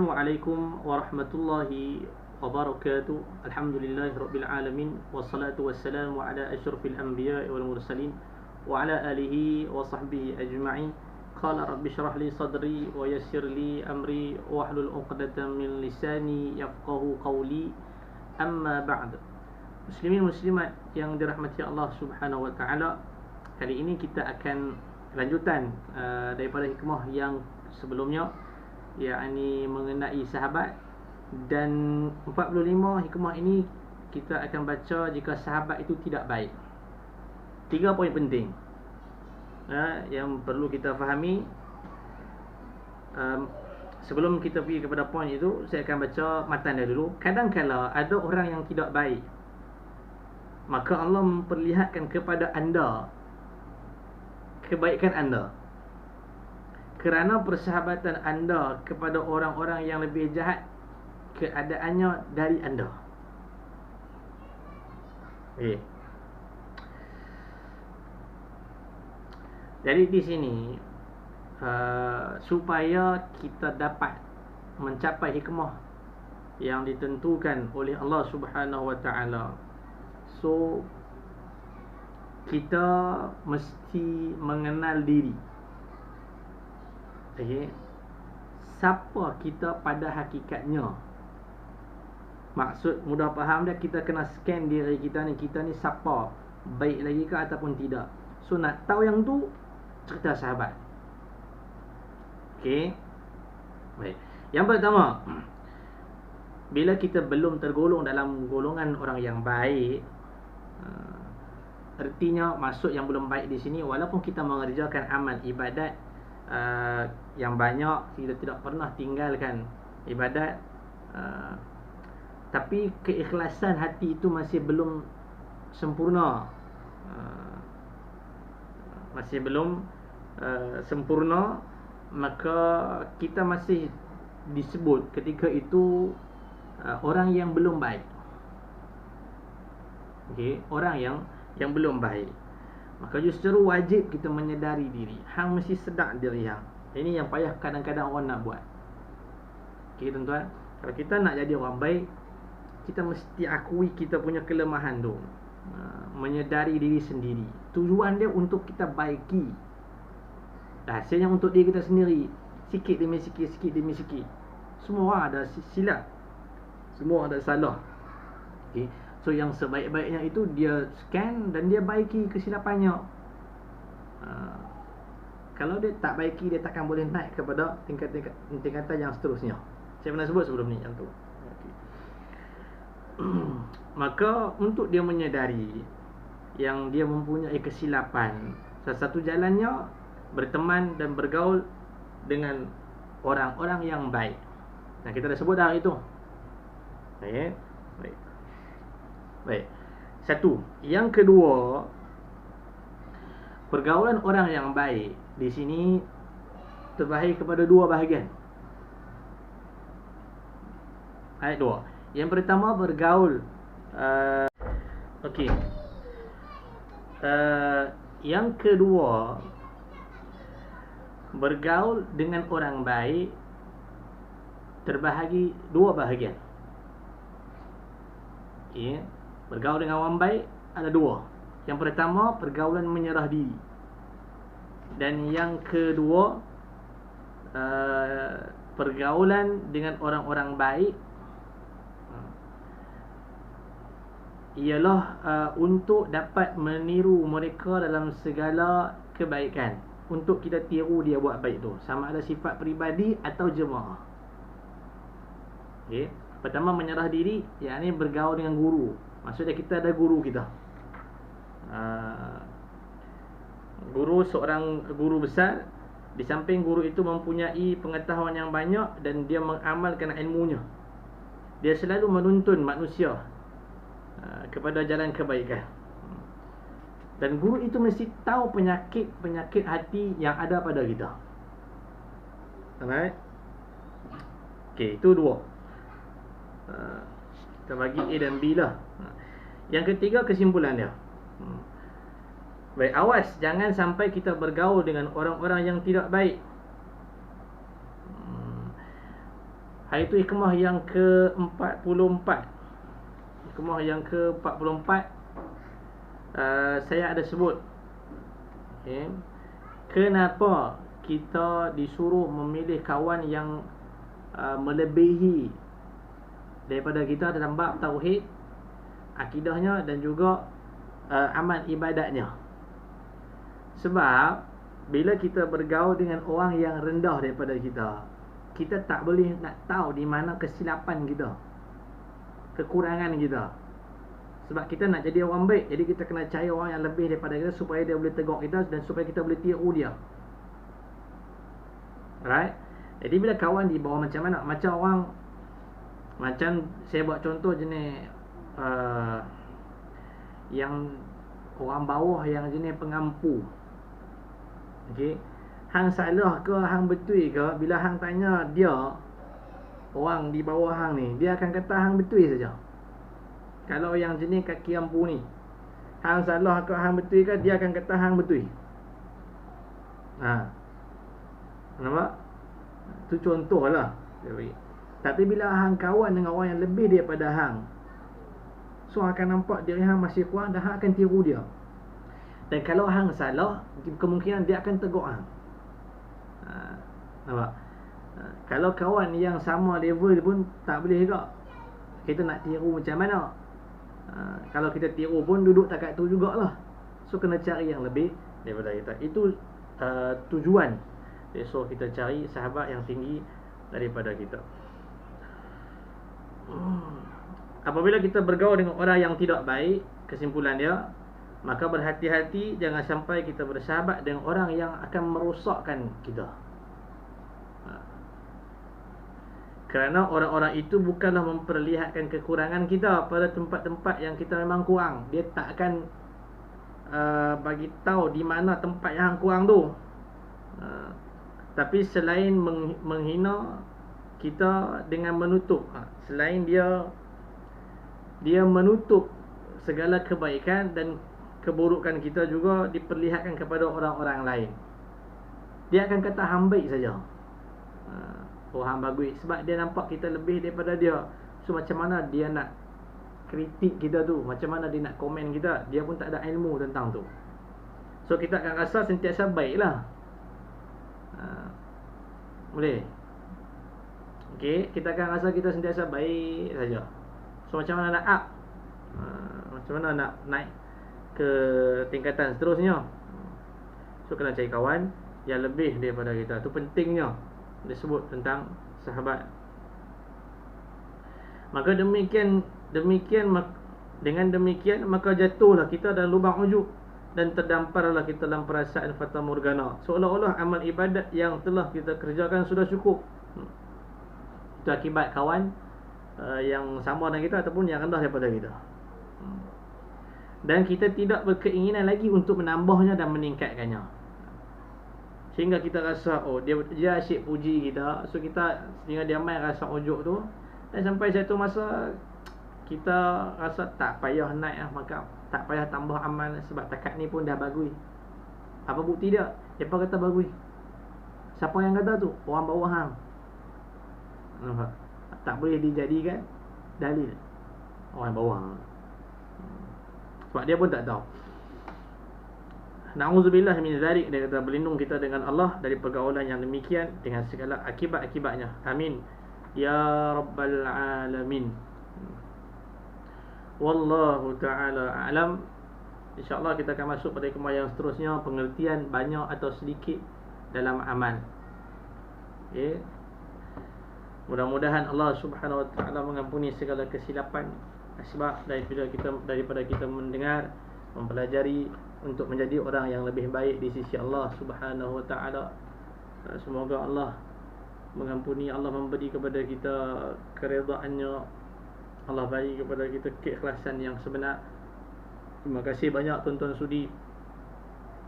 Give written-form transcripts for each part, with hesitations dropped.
Assalamualaikum warahmatullahi wabarakatuh. Alhamdulillahirabbil alamin wassalatu wassalamu ala asyrafil anbiya'i wal mursalin wa ala alihi wa sahbihi ajma'in. Qala rabbi shrah li sadri wa yassir li amri wahlul 'uqdatam min lisani yafqahu qawli. Amma ba'd. Muslimin muslimat yang dirahmati Allah Subhanahu wa taala, kali ini kita akan lanjutan daripada hikmah yang sebelumnya, yakni mengenai sahabat. Dan 45 hikmah ini kita akan baca jika sahabat itu tidak baik. 3 poin penting yang perlu kita fahami. Sebelum kita pergi kepada poin itu, saya akan baca matan dulu. Kadang-kala ada orang yang tidak baik, maka Allah memperlihatkan kepada anda kebaikan anda kerana persahabatan anda kepada orang-orang yang lebih jahat keadaannya dari anda. Jadi di sini supaya kita dapat mencapai hikmah yang ditentukan oleh Allah Subhanahu wa taala, so kita mesti mengenal diri. Siapa kita pada hakikatnya. Maksud mudah faham dia, kita kena scan diri kita ni siapa, baik lagi ke ataupun tidak. So nak tahu yang tu, cerita sahabat. Baik. Yang pertama, bila kita belum tergolong dalam golongan orang yang baik, artinya maksud yang belum baik di sini, walaupun kita mengerjakan amal ibadat yang banyak, kita tidak pernah tinggalkan ibadat, tapi keikhlasan hati itu masih belum sempurna, masih belum sempurna, maka kita masih disebut ketika itu orang yang belum baik. Orang yang belum baik. Maka justru wajib kita menyedari diri. Hang mesti sedar diri hang. Ini yang payah kadang-kadang orang nak buat. Tuan-tuan, kalau kita nak jadi orang baik, kita mesti akui kita punya kelemahan tu. Menyedari diri sendiri. Tujuan dia untuk kita baiki. Hasilnya untuk diri kita sendiri. Sikit demi sikit, sikit demi sikit. Semua orang ada silap, semua ada salah. So yang sebaik-baiknya itu dia scan dan dia baiki kesilapannya. Kalau dia tak baiki, dia takkan boleh naik kepada tingkatan yang seterusnya. Saya pernah sebut sebelum ni yang tu. Maka untuk dia menyedari yang dia mempunyai kesilapan, salah satu jalannya berteman dan bergaul dengan orang-orang yang baik. Nah, kita dah sebut dah itu. Baik. Satu. Yang kedua, pergaulan orang yang baik di sini terbahagi kepada dua bahagian. Ayat 2. Yang pertama, bergaul. Yang kedua, bergaul dengan orang baik terbahagi dua bahagian. Bergaul dengan orang baik ada dua. Yang pertama, pergaulan menyerah diri. Dan yang kedua, pergaulan dengan orang-orang baik ialah untuk dapat meniru mereka dalam segala kebaikan, untuk kita tiru dia buat baik tu, sama ada sifat peribadi atau jemaah. Pertama, menyerah diri, yakni bergaul dengan guru. Maksudnya kita ada guru kita. Guru, seorang guru besar. Di samping guru itu mempunyai pengetahuan yang banyak dan dia mengamalkan ilmunya, dia selalu menuntun manusia kepada jalan kebaikan. Dan guru itu mesti tahu penyakit hati yang ada pada kita. Alright? Itu dua. Kita bagi A dan B lah. Yang ketiga, kesimpulan dia. Baik, awas jangan sampai kita bergaul dengan orang-orang yang tidak baik. Iaitu hikmah yang ke-44. Hikmah yang ke-44, saya ada sebut, okay, kenapa kita disuruh memilih kawan yang melebihi daripada kita dalam bab tauhid, akidahnya dan juga amal ibadatnya. Sebab bila kita bergaul dengan orang yang rendah daripada kita, kita tak boleh nak tahu di mana kesilapan kita, kekurangan kita. Sebab kita nak jadi orang baik, jadi kita kena cari orang yang lebih daripada kita supaya dia boleh tegur kita dan supaya kita boleh tiru dia. Right? Jadi bila kawan di bawah macam mana? Macam orang, macam saya buat contoh jenis yang orang bawah yang jenis pengampu. Okey. Hang salah ke hang betul ke, bila hang tanya dia, orang di bawah hang ni, dia akan kata hang betul saja. Kalau yang jenis kaki ampu ni, hang salah ke hang betul ke, dia akan kata hang betul. Nampak? Tu contoh lah. Tapi bila hang kawan dengan orang yang lebih daripada hang, so akan nampak diri hang masih kurang dan hang akan tiru dia. Dan kalau hang salah, kemungkinan dia akan tegur hang. Nampak? Kalau kawan yang sama level pun tak boleh juga. Kita nak tiru macam mana? Kalau kita tiru pun duduk tak kat tu jugalah. So kena cari yang lebih daripada kita. Itu tujuan. So kita cari sahabat yang tinggi daripada kita. Apabila kita bergaul dengan orang yang tidak baik, kesimpulan dia, maka berhati-hati jangan sampai kita bersahabat dengan orang yang akan merosakkan kita. Kerana orang-orang itu bukanlah memperlihatkan kekurangan kita pada tempat-tempat yang kita memang kurang. Dia tak akan bagi tahu di mana tempat yang kurang tu. Tapi selain menghina kita dengan menutup, selain dia menutup segala kebaikan dan keburukan kita juga diperlihatkan kepada orang-orang lain. Dia akan kata hang baik saja. Hang bagus sebab dia nampak kita lebih daripada dia. So macam mana dia nak kritik kita tu, macam mana dia nak komen kita, dia pun tak ada ilmu tentang tu. So kita akan rasa sentiasa baik lah. Boleh? Okay, kita akan rasa kita sentiasa baik saja. So macam mana nak up? Macam mana nak naik ke tingkatan seterusnya? So kena cari kawan yang lebih daripada kita. Tu pentingnya disebut tentang sahabat. Maka dengan demikian maka jatuhlah kita dalam lubang ujub dan terdamparlah kita dalam perasaan fata morgana, seolah-olah amal ibadat yang telah kita kerjakan sudah cukup. Itu akibat kawan yang sama dengan kita ataupun yang rendah daripada kita. Dan kita tidak berkeinginan lagi untuk menambahnya dan meningkatkannya, sehingga kita rasa dia asyik puji kita, so kita sehingga dia main rasa ujub tu. Dan sampai satu masa kita rasa tak payah naik lah, maka tak payah tambah amal sebab takat ni pun dah bagus. Apa bukti dia? Siapa kata bagus? Siapa yang kata tu? Orang bawah hang. Nampak? Tak boleh dijadikan dalil orang bawah hang. Sebab dia pun tak tahu. Na'udzubillah min zalik. Dia kata berlindung kita dengan Allah dari pergaulan yang demikian dengan segala akibat-akibatnya. Amin ya rabbal alamin. Wallahu ta'ala a'lam. InsyaAllah kita akan masuk pada hikmah yang seterusnya, pengertian banyak atau sedikit dalam amal. Okay. Mudah-mudahan Allah subhanahu wa ta'ala mengampuni segala kesilapan. Sebab daripada kita mendengar, mempelajari untuk menjadi orang yang lebih baik di sisi Allah subhanahu wa ta'ala. Semoga Allah mengampuni, Allah memberi kepada kita keredaannya, Allah bagi kepada kita keikhlasan yang sebenar. Terima kasih banyak tuan-tuan sudi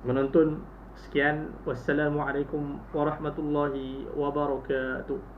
menonton. Sekian, wassalamualaikum warahmatullahi wabarakatuh.